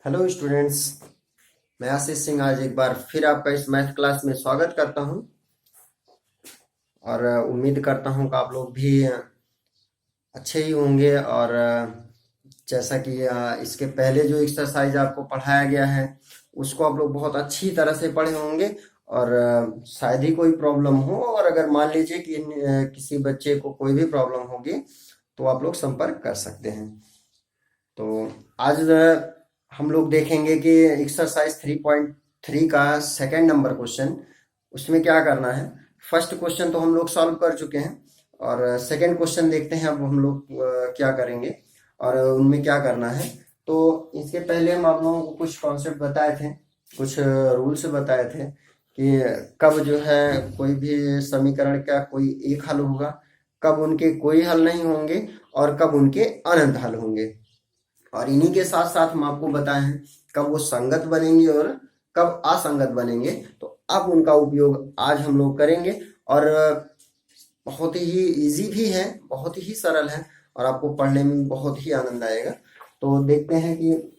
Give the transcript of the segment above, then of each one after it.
Hello students, मैं आशीष सिंह आज एक बार फिर आपका इस मैथ क्लास में स्वागत करता हूं और उम्मीद करता हूं कि आप लोग भी अच्छे ही होंगे। और जैसा कि इसके पहले जो एक्सरसाइज आपको पढ़ाया गया है उसको आप लोग बहुत अच्छी तरह से पढ़े होंगे और शायद ही कोई प्रॉब्लम हो। और अगर मान लीजिए कि किसी बच्चे को कोई भी प्रॉब्लम होगी तो आप लोग संपर्क कर सकते हैं। तो आज हम लोग देखेंगे कि एक्सरसाइज 3.3 का सेकंड नंबर क्वेश्चन, उसमें क्या करना है। फर्स्ट क्वेश्चन तो हम लोग सॉल्व कर चुके हैं और सेकंड क्वेश्चन देखते हैं अब हम लोग क्या करेंगे और उनमें क्या करना है। तो इसके पहले हम आप लोगों को कुछ कॉन्सेप्ट बताए थे, कुछ रूल्स बताए थे कि कब जो है कोई भी समीकरण का कोई एक हल होगा, कब उनके कोई हल नहीं होंगे और कब उनके अनंत हल होंगे। और इन्हीं के साथ साथ हम आपको बताए हैं कब वो संगत बनेंगे और कब असंगत बनेंगे। तो अब उनका उपयोग आज हम लोग करेंगे और बहुत ही इजी भी है, बहुत ही सरल है और आपको पढ़ने में बहुत ही आनंद आएगा। तो देखते हैं कि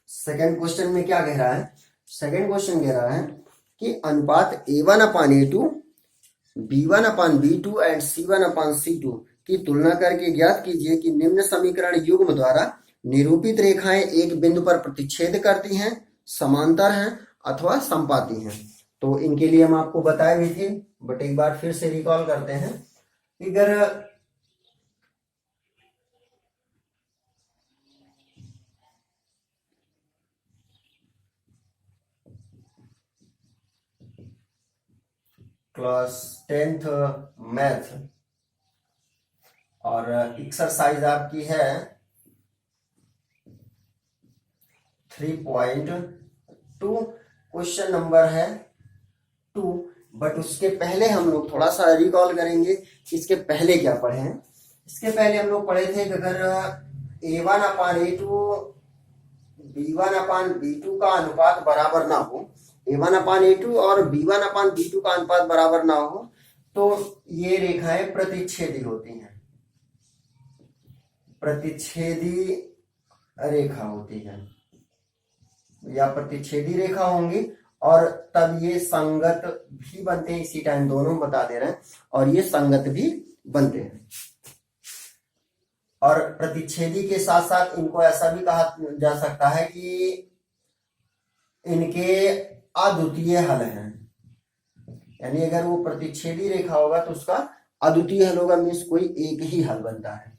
सेकंड क्वेश्चन में क्या कह रहा है। सेकंड क्वेश्चन कह रहा है कि अनुपात A1/A2, B1/B2 एंड C1/C2 की तुलना करके ज्ञात कीजिए कि निम्न समीकरण युग्म द्वारा निरूपित रेखाएं एक बिंदु पर प्रतिच्छेद करती हैं, समांतर हैं अथवा संपाती हैं। तो इनके लिए हम आपको बताए भी थे, बट एक बार फिर से रिकॉल करते हैं। फिगर क्लास 10th मैथ और एक्सरसाइज आपकी है 3.2, क्वेश्चन नंबर है 2। बट उसके पहले हम लोग थोड़ा सा रिकॉल करेंगे कि इसके पहले क्या पढ़े हैं। इसके पहले हम लोग पढ़े थे कि अगर A1/A2 B1/B2 का अनुपात बराबर ना हो, A1/A2 और B1/B2 का अनुपात बराबर ना हो तो ये रेखाएं प्रतिच्छेदी होती हैं, प्रतिच्छेदी रेखा होती है या प्रतिच्छेदी रेखा होंगी और तब ये संगत भी बनते हैं। इसी टाइम दोनों बता दे रहे हैं और ये संगत भी बनते हैं। और प्रतिच्छेदी के साथ साथ इनको ऐसा भी कहा जा सकता है कि इनके अद्वितीय हल हैं, यानी अगर वो प्रतिच्छेदी रेखा होगा तो उसका अद्वितीय हल होगा, मीन्स कोई एक ही हल बनता है।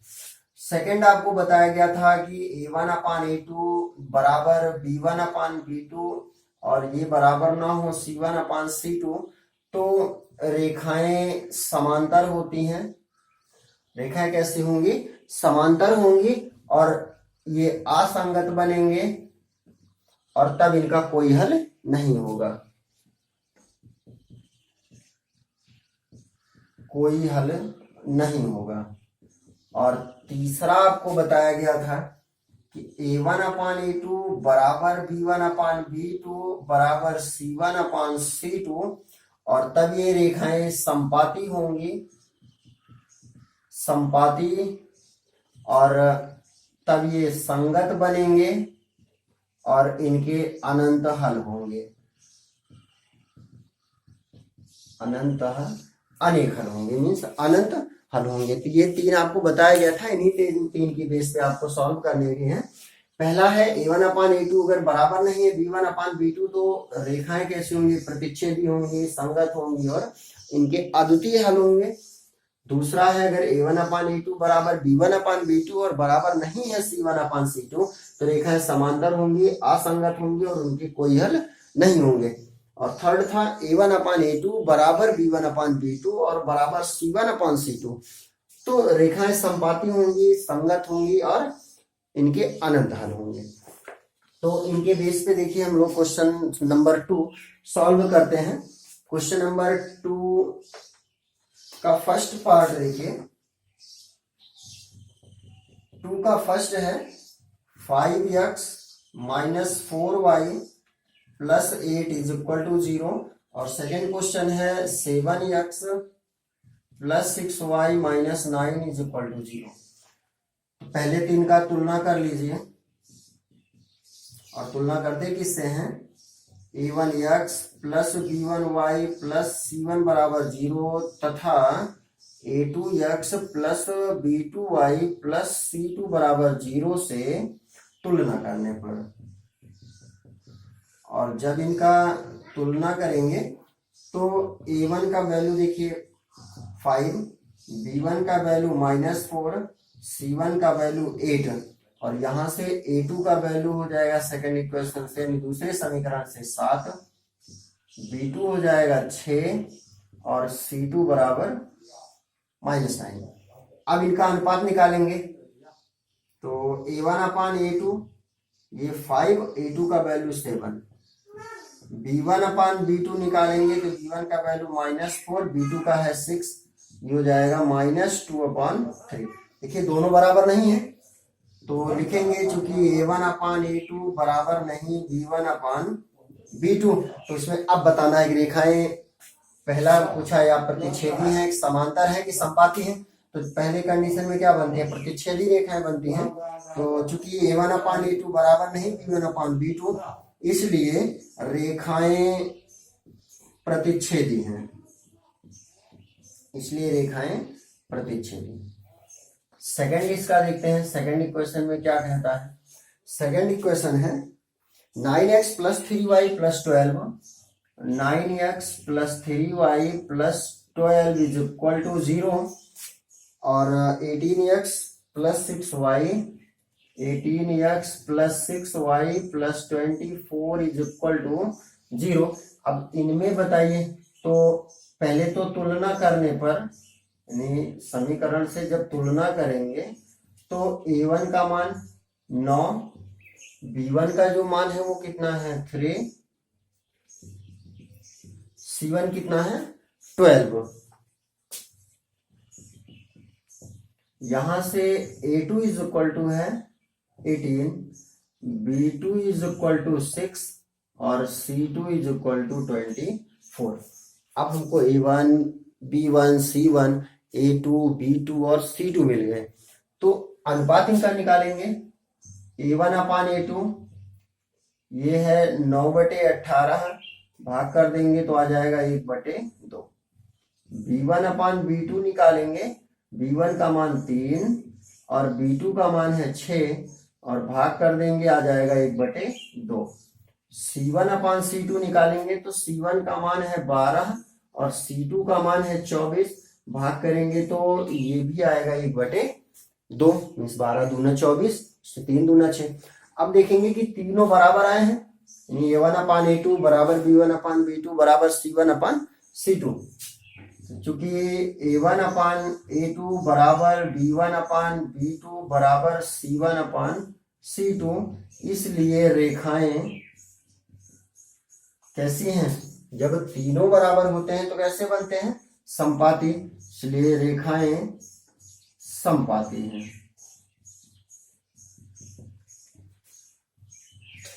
सेकंड आपको बताया गया था कि A1/A2 बराबर B1/B2 और ये बराबर ना हो C1/C2 तो रेखाएं समांतर होती हैं। रेखाएं कैसी होंगी? समांतर होंगी और ये असंगत बनेंगे और तब इनका कोई हल नहीं होगा, कोई हल नहीं होगा। और तीसरा आपको बताया गया था कि A1/A2 बराबर B1/B2 बराबर C1/C2 और तब ये रेखाएं संपाती होंगी, संपाती, और तब ये संगत बनेंगे और इनके अनंत हल होंगे, अनंत अनेक हल होंगे, मीन्स अनंत हल होंगे। तो ये तीन आपको बताया गया था, इन्हीं तीन की बेस पे आपको सॉल्व करने के हैं। पहला है A1/A2 अगर बराबर नहीं है B1/B2 तो रेखाएं कैसी होंगी? प्रतिच्छेदी होंगी, संगत होंगी और इनके अद्वितीय हल होंगे। दूसरा है अगर A1/A2 बराबर B1/B2 और बराबर नहीं है C1/C2 तो रेखाएं समांतर होंगी, असंगत होंगी और उनके कोई हल नहीं होंगे। और थर्ड था A1/A2 बराबर B1/B2 और बराबर C1/C2 तो रेखाएं संपाती होंगी, संगत होंगी और इनके अनंत हल होंगे। तो इनके बेस पे देखिए हम लोग क्वेश्चन नंबर 2 सॉल्व करते हैं। क्वेश्चन नंबर 2 का फर्स्ट पार्ट देखिए। 2 का फर्स्ट है 5x - 4y + 8 = 0 और सेकेंड क्वेश्चन है 7x + 6y - 9 = 0। पहले तीन का तुलना कर लीजिए। और तुलना करते किससे हैं, a1x plus b1y plus c1 बराबर 0 तथा a2x plus b2y plus c2 बराबर 0 से तुलना करने पर। और जब इनका तुलना करेंगे तो a1 का वैल्यू देखिए 5, b1 का वैल्यू -4, c1 का वैल्यू 8 और यहाँ से a2 का वैल्यू हो जाएगा सेकंड इक्वेशन से दूसरे समीकरण से 7, b2 हो जाएगा 6 और c2 बराबर -9। अब इनका अनुपात निकालेंगे तो a1 अपान a2 ये 5, a2 का वैल्यू 7, b1 अपान b2 निकालेंगे तो b1 का वैल्यू -4, b2 का है 6, ये हो जाएगा -2/3। देखिए दोनों बराबर नहीं है तो लिखेंगे चूंकि a1 अपान a2 बराबर नहीं b1 अपान b2, तो इसमें अब बताना है कि रेखाएं पहला पूछा है आप प्रतिच्छेदी है, समांतर है कि समपाती है। तो पहले कंडीशन में क्या बनती है, प्रतिच्छेदी रेखाएं बनती हैं। तो चूंकि a1 अपान a2 बराबर नहीं b1 अपान b2, इसलिए रेखाएं प्रतिच्छेदी हैं, इसलिए रेखाएं प्रतिच्छेदी। सेकंड इसका देखते हैं, सेकंड इक्वेशन में क्या कहता है। सेकंड इक्वेशन है 9x plus 3y plus 12, 9x plus 3y plus 12 is equal to 0 और 18x plus 6y, 18x plus 6y plus 24 is equal to 0। अब इनमें बताइए, तो पहले तो तुलना करने पर यानी समीकरण से जब तुलना करेंगे तो a1 का मान 9, b1 का जो मान है वो कितना है 3, c1 कितना है 12। यहां से a2 इज इक्वल टू है 18, b2 इज इक्वल टू 6 और c2 इज इक्वल टू 24। अब हमको a1, b1, c1, a2, b2 और c2 मिल गए, तो अनुपात इनका निकालेंगे। a1 अपान a2 ये है 9/18, भाग कर देंगे तो आ जाएगा 1/2। b1 अपान b2 निकालेंगे, b1 का मान 3 और b2 का मान है 6 और भाग कर देंगे आ जाएगा 1/2। c1 अपान c2 निकालेंगे तो c1 का मान है 12 और c2 का मान है 24, भाग करेंगे तो ये भी आएगा 1/2, मीन्स 12 दूना 24, 3 दूना 6। अब देखेंगे कि तीनों बराबर आए हैं, यानी a1 अपान a2 बराबर b1 अपान b2 बराबर c1 अपान c2। चूंकि a1 अपान a2 बराबर b1 अपान b2 बराबर c1 अपान c2, इसलिए रेखाएं कैसी हैं, जब तीनों बराबर होते हैं तो कैसे बनते हैं, समपाती, इसलिए रेखाएं समपाती हैं।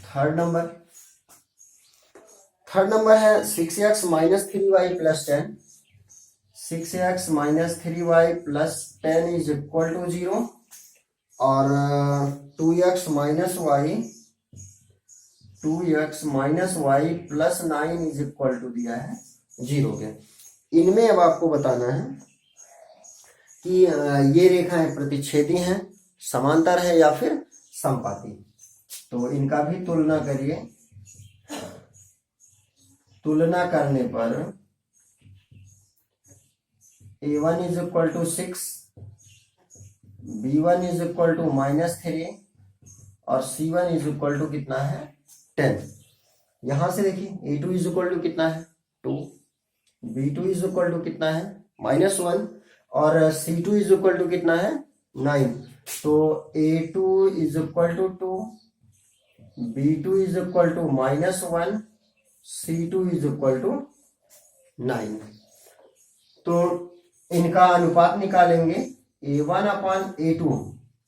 थर्ड नंबर है 6x minus 3y plus 10, 6x minus 3y plus 10 is equal to 0 और 2x minus y plus 9 is equal to दिया है 0 के। इनमें अब आपको बताना है कि ये रेखाएं प्रतिच्छेदी हैं, समांतर है या फिर समपाती। तो इनका भी तुलना करिए, तुलना करने पर a1 is equal to 6, b1 is equal to -3 और c1 इज इक्वल टू कितना है 10। यहां से देखिए a2 इज इक्वल टू कितना है 2, b2 इज इक्वल टू कितना है -1 और c2 इज इक्वल टू कितना है 9। तो a2 is equal to 2, b2 is equal to -1, c2 is equal to 9। तो इनका अनुपात निकालेंगे, a1 upon a2,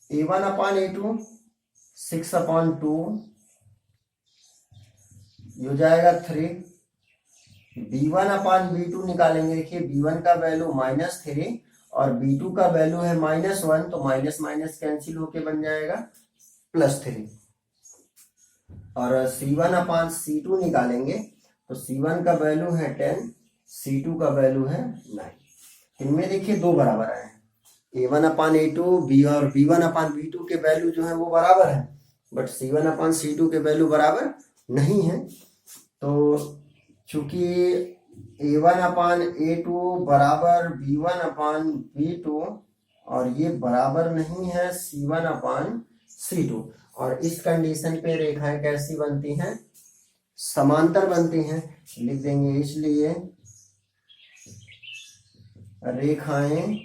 a1 upon a2 6/2 ये हो जाएगा 3, b1 अपान b2 निकालेंगे। देखिए b1 का वैल्यू -3 और b2 का वैल्यू है -1, तो माइनस माइनस कैंसिल होके बन जाएगा +3। और C1 अपान C2 निकालेंगे तो C1 का वैल्यू है 10, C2 का वैल्यू है 9। इनमें देखिए दो बराबर आए हैं, A1 अपान A2 B और B1 अपान B2 के वैल्यू जो है वो बराबर है, बट C1 अपान C2 के वैल्यू बराबर नहीं है। तो चूंकि A1 अपान A2 बराबर B1 अपान B2 और ये बराबर नहीं है C1 अपान C2, और इस कंडीशन पे रेखाएं कैसी बनती हैं, समांतर बनती हैं, लिख देंगे इसलिए रेखाएं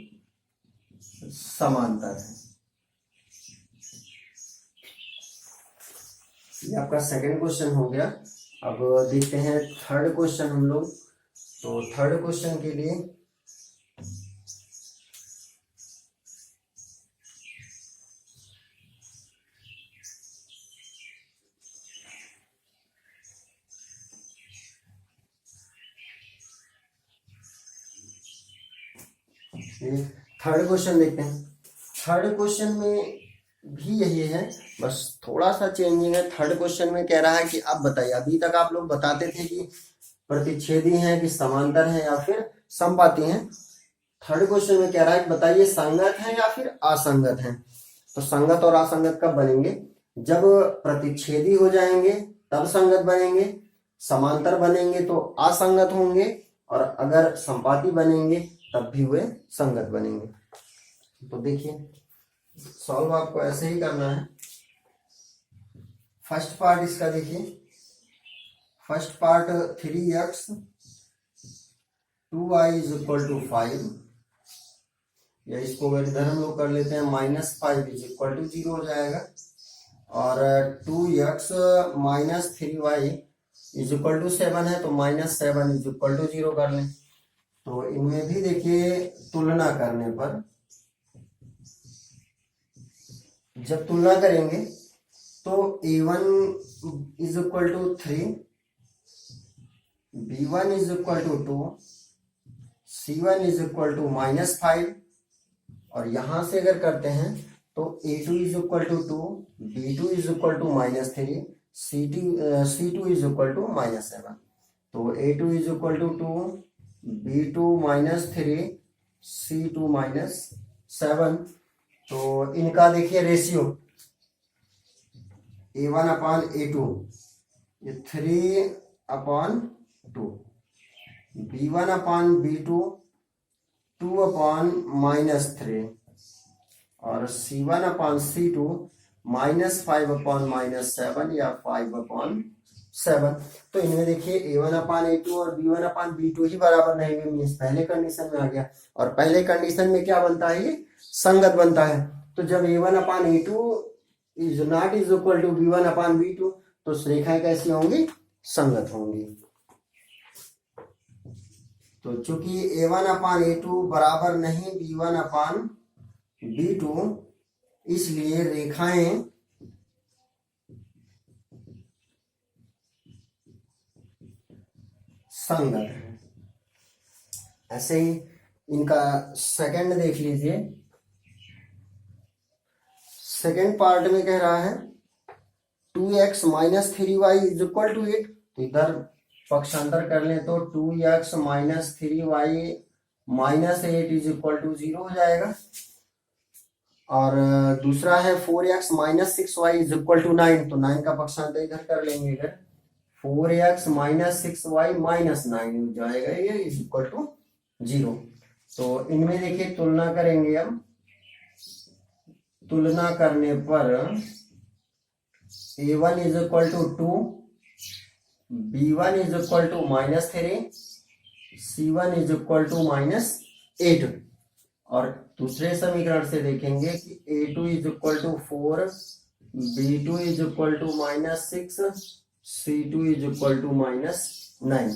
समांतर है। ये आपका सेकंड क्वेश्चन हो गया। अब देखते हैं थर्ड क्वेश्चन हम लोग। तो थर्ड क्वेश्चन के लिए थर्ड क्वेश्चन देखते हैं। थर्ड क्वेश्चन में भी यही है, बस थोड़ा सा चेंजिंग है। थर्ड क्वेश्चन में कह रहा है कि आप बताइए, अभी तक आप लोग बताते थे कि प्रतिच्छेदी हैं कि समांतर हैं या फिर समपाती हैं। थर्ड क्वेश्चन में कह रहा है कि बताइए संगत है या फिर असंगत है। तो संगत और असंगत कब बनेंगे, जब प्रतिच्छेदी हो जाएंगे तब संगत बनेंगे, समांतर बनेंगे तो असंगत होंगे, और अगर संपाती बनेंगे तब भी वे संगत बनेंगे। तो देखिए सॉल्व आपको ऐसे ही करना है। फर्स्ट पार्ट इसका देखिए, first part 3x 2y is equal to 5, या इसको इधर हम लोग कर लेते हैं -5 इज इक्वल टू 0 हो जाएगा, और 2x minus 3y is equal to 7 है तो -7 इज इक्वल टू 0 कर लें। तो इनमें भी देखिए तुलना करने पर, जब तुलना करेंगे तो A1 is equal to 3, B1 is equal to 2, C1 is equal to -5, और यहां से अगर करते हैं तो A2 is equal to 2, B2 is equal to -3, C2 is equal to -7। तो A2 is equal to 2, B2 -3, C2 -7। तो इनका देखिए रेशियो A1 अपान A2 ये 3/2, B1 अपान B2 2/-3, और C1 अपान C2 -5/-7 या 5/7। तो इनमें देखिए A1 अपान A2 और B1 अपान B2 ही बराबर नहीं है, मीन्स पहले कंडीशन में आ गया, और पहले कंडीशन में क्या बनता है, ये संगत बनता है। तो जब A1 upon A2 is not is equal to B1 upon B2 तो रेखाएं कैसी होंगी, संगत होंगी। तो चूंकि A1 अपान A2 बराबर नहीं B1 अपान B2, इसलिए रेखाएं संगत है। ऐसे ही इनका सेकंड देख लीजिए। सेकंड पार्ट में कह रहा है 2x minus 3y is equal to 8, तो इधर पक्षांतर कर लें तो 2x minus 3y -8 is equal to 0 हो जाएगा, और दूसरा है 4x minus 6y is equal to 9, तो 9 का पक्षांतर इधर कर लेंगे, इधर 4x माइनस 6y माइनस 9 हो जाएगा, ये इज इक्वल टू 0। तो इनमें देखिए तुलना करेंगे, हम तुलना करने पर A1 is equal to 2, B1 is equal to -3, C1 is equal to -8, और दूसरे समीकरण से देखेंगे कि A2 is equal to 4, B2 is equal to -6, C2 is equal to -9।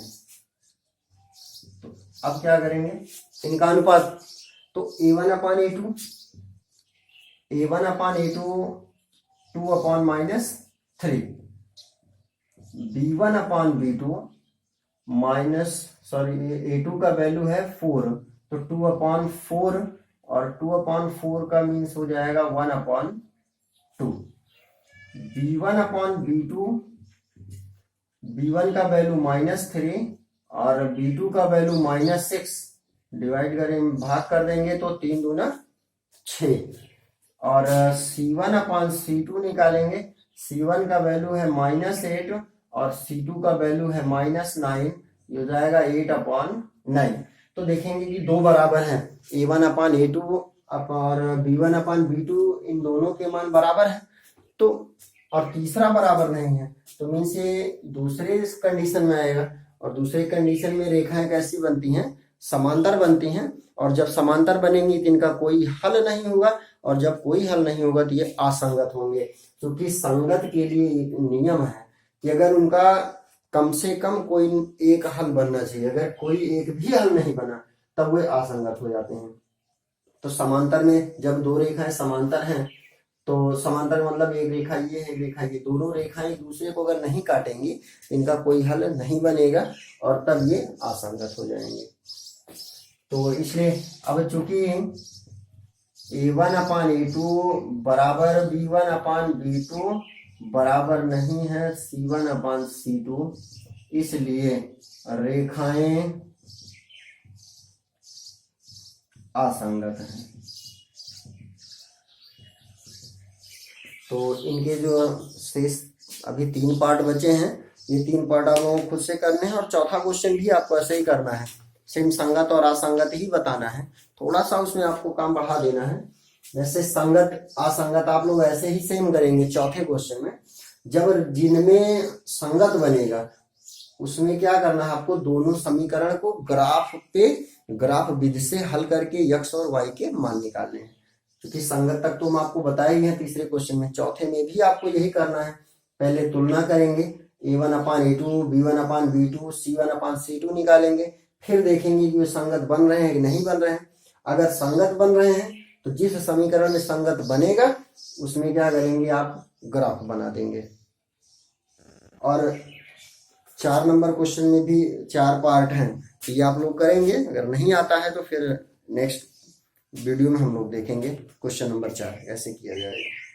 तो अब क्या करेंगे, इनका अनुपात, तो A1 upon A2 2/-3, B1 upon B2 A2 का वैल्यू है 4, तो 2/4, और 2/4 का मीन्स हो जाएगा 1/2। B1 अपान B2 B1 का वैल्यू -3 और B2 का वैल्यू -6, डिवाइड करें भाग कर देंगे तो 3 दूना 6, और C1 अपान C2 निकालेंगे। C1 का वैल्यू है -8 और C2 का वैल्यू है -9, ये हो जाएगा 8/9। तो देखेंगे कि दो बराबर हैं, A1 अपान A2 और B1 अपान B2, इन दोनों के मान बराबर है। तो और तीसरा बराबर नहीं है, तो मीन्स ये दूसरे कंडीशन में आएगा। और दूसरे कंडीशन में रेखाएं कैसी बनती हैं, समांतर बनती हैं, और जब समांतर बनेंगी तो इनका कोई हल नहीं होगा, और जब कोई हल नहीं होगा तो ये असंगत होंगे। क्योंकि संगत के लिए एक नियम है कि अगर उनका कम से कम कोई एक हल बनना चाहिए, अगर कोई एक भी हल नहीं बना तब वे असंगत हो जाते हैं। तो समांतर में जब दो रेखाएं समांतर हैं, तो समांतर मतलब एक रेखा ये है, एक रेखा ये, दोनों रेखाएं एक दूसरे को अगर नहीं काटेंगी इनका कोई हल नहीं बनेगा और तब ये असंगत हो जाएंगे। तो इसलिए अब चूंकि A1 अपान A2 बराबर B1 अपान B2 बराबर नहीं है C1 अपान C2, इसलिए रेखाएं असंगत हैं। तो इनके जो शेष अभी 3 पार्ट बचे हैं, ये 3 पार्ट आप लोगों को खुद से करने हैं, और चौथा क्वेश्चन भी आपको ऐसे ही करना है, सेम संगत और असंगत ही बताना है। थोड़ा सा उसमें आपको काम बढ़ा देना है। जैसे संगत असंगत आप लोग ऐसे ही सेम करेंगे चौथे क्वेश्चन में। जब जिनमें संगत बनेगा उसमें क्या करना है, आपको दोनों समीकरण को ग्राफ विधि से हल करके x और y के मान निकालने हैं। क्योंकि संगत तक तो हम आपको बताए ही हैं तीसरे क्वेश्चन में, चौथे में भी आपको यही करना है। पहले तुलना करेंगे, A1 upon A2, B1 upon B2, C1 अपान C2 निकालेंगे, फिर देखेंगे कि वे संगत बन रहे हैं कि नहीं बन रहे हैं। अगर संगत बन रहे हैं तो जिस समीकरण में संगत बनेगा उसमें क्या करेंगे, आप ग्राफ बना देंगे। और 4 नंबर क्वेश्चन में भी 4 पार्ट हैं, तो ये आप लोग करेंगे। अगर नहीं आता है तो फिर नेक्स्ट वीडियो में हम लोग देखेंगे क्वेश्चन नंबर 4 कैसे किया जाएगा।